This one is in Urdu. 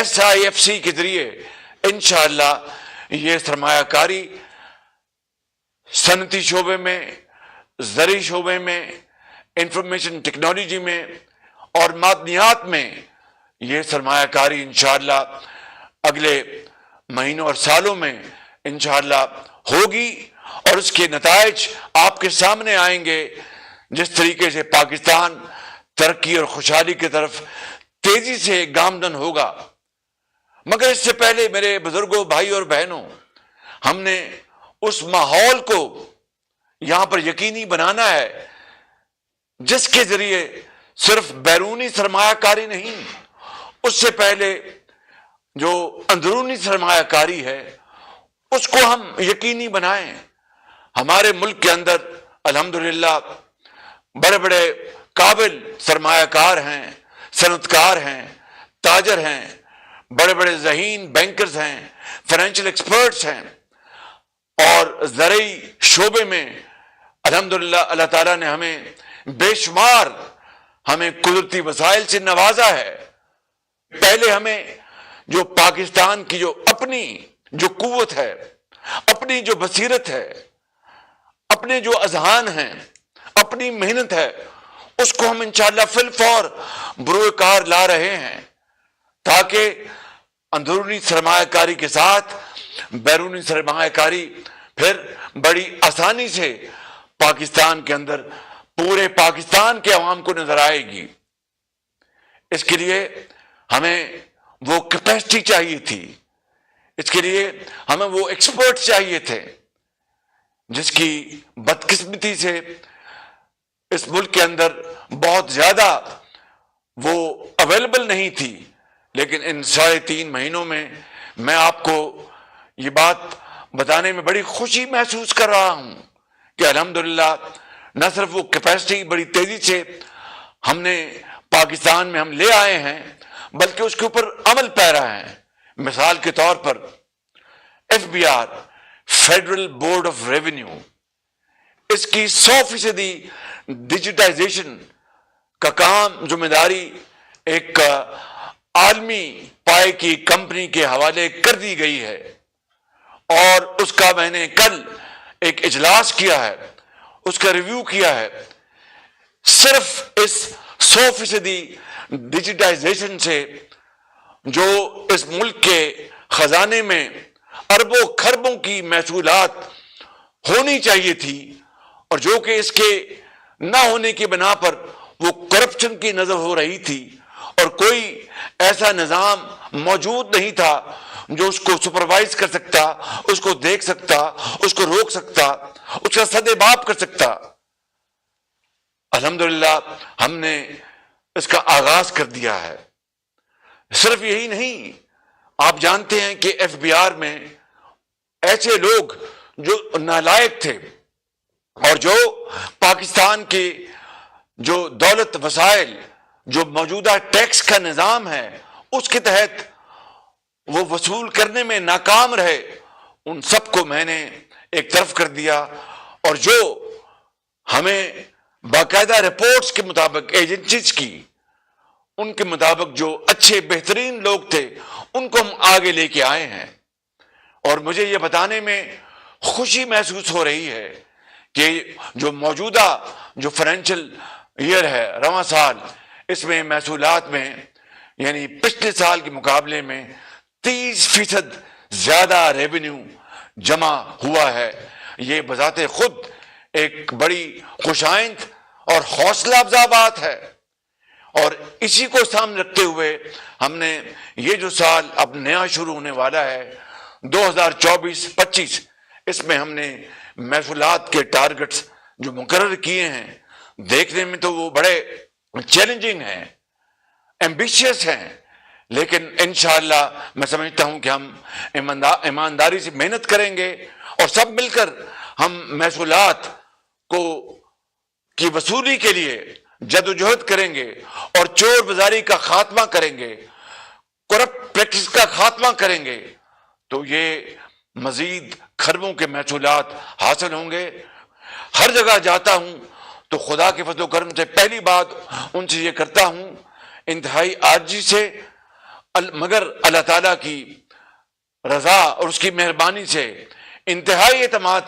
SIFC کے ذریعے انشاءاللہ یہ سرمایہ کاری صنعتی شعبے میں، زرعی شعبے میں، انفارمیشن ٹیکنالوجی میں اور معدنیات میں یہ سرمایہ کاری انشاءاللہ اگلے مہینوں اور سالوں میں انشاءاللہ ہوگی، اور اس کے نتائج آپ کے سامنے آئیں گے۔ جس طریقے سے پاکستان ترقی اور خوشحالی کی طرف تیزی سے گامزن ہوگا، مگر اس سے پہلے میرے بزرگوں، بھائی اور بہنوں، ہم نے اس ماحول کو یہاں پر یقینی بنانا ہے جس کے ذریعے صرف بیرونی سرمایہ کاری نہیں، اس سے پہلے جو اندرونی سرمایہ کاری ہے اس کو ہم یقینی بنائیں۔ ہمارے ملک کے اندر الحمدللہ بڑے بڑے قابل سرمایہ کار ہیں، صنعت کار ہیں، تاجر ہیں، بڑے بڑے ذہین بینکرز ہیں، فائنینشیل ایکسپرٹس ہیں، اور زرعی شعبے میں الحمدللہ اللہ تعالیٰ نے ہمیں بے شمار قدرتی وسائل سے نوازا ہے۔ پہلے ہمیں جو پاکستان کی جو اپنی جو قوت ہے، اپنی جو بصیرت ہے، اپنے جو اذہان ہیں، اپنی محنت ہے، اس کو ہم انشاءاللہ فی الفور بروئے کار لا رہے ہیں، تاکہ اندرونی سرمایہ کاری کے ساتھ بیرونی سرمایہ کاری پھر بڑی آسانی سے پاکستان کے اندر پورے پاکستان کے عوام کو نظر آئے گی۔ اس کے لیے ہمیں وہ کیپیسٹی چاہیے تھی، اس کے لیے ہمیں وہ ایکسپرٹ چاہیے تھے، جس کی بدقسمتی سے اس ملک کے اندر بہت زیادہ وہ اویلیبل نہیں تھی۔ لیکن ان 3.5 مہینوں میں میں آپ کو یہ بات بتانے میں بڑی خوشی محسوس کر رہا ہوں کہ الحمدللہ نہ صرف وہ کیپیسٹی بڑی تیزی سے ہم نے پاکستان میں ہم لے آئے ہیں، بلکہ اس کے اوپر عمل پیرا ہے۔ مثال کے طور پر FBR federal board of revenue, اس کی 100% ڈیجیٹائزیشن کا کام ذمہ داری ایک عالمی پائے کی کمپنی کے حوالے کر دی گئی ہے، اور اس کا میں نے کل ایک اجلاس کیا ہے، اس کا ریویو کیا ہے۔ صرف اس 100% ڈیجیٹائزیشن سے جو اس ملک کے خزانے میں اربوں کھربوں کی محصولات ہونی چاہیے تھی، اور جو کہ اس کے نہ ہونے کی بنا پر وہ کرپشن کی نظر ہو رہی تھی، اور کوئی ایسا نظام موجود نہیں تھا جو اس کو سپروائز کر سکتا، اس کو دیکھ سکتا، اس کو روک سکتا، اس کا سدباب کر سکتا۔ الحمدللہ ہم نے اس کا آغاز کر دیا ہے۔ صرف یہی نہیں، آپ جانتے ہیں کہ FBR میں ایسے لوگ جو نالائق تھے اور جو پاکستان کے جو دولت وسائل، جو موجودہ ٹیکس کا نظام ہے اس کے تحت وہ وصول کرنے میں ناکام رہے، ان سب کو میں نے ایک طرف کر دیا، اور جو ہمیں باقاعدہ رپورٹس کے مطابق ایجنسیز کی ان کے مطابق جو اچھے بہترین لوگ تھے ان کو ہم آگے لے کے آئے ہیں۔ اور مجھے یہ بتانے میں خوشی محسوس ہو رہی ہے کہ جو موجودہ جو فائنینشیل ایئر ہے، رواں سال، اس میں محصولات میں یعنی پچھلے سال کے مقابلے میں 30% زیادہ ریونیو جمع ہوا ہے۔ یہ بذات خود ایک بڑی خوشائند اور حوصلہ افزا بات ہے، اور اسی کو سامنے رکھتے ہوئے ہم نے یہ جو سال اب نیا شروع ہونے والا ہے 2024-25، اس میں ہم نے محصولات کے ٹارگٹس جو مقرر کیے ہیں، دیکھنے میں تو وہ بڑے چیلنجنگ ہیں، ایمبیشیس ہیں، لیکن انشاءاللہ میں سمجھتا ہوں کہ ہم ایمانداری سے محنت کریں گے، اور سب مل کر ہم محصولات کی وصولی کے لیے جدوجہد کریں گے، اور چور بازاری کا خاتمہ کریں گے، کرپٹ پریکٹس کا خاتمہ کریں گے، تو یہ مزید کھربوں کے محصولات حاصل ہوں گے۔ ہر جگہ جاتا ہوں تو خدا کے فضل و کرم سے پہلی بات ان سے یہ کرتا ہوں، انتہائی عاجزی سے مگر اللہ تعالیٰ کی رضا اور اس کی مہربانی سے انتہائی اعتماد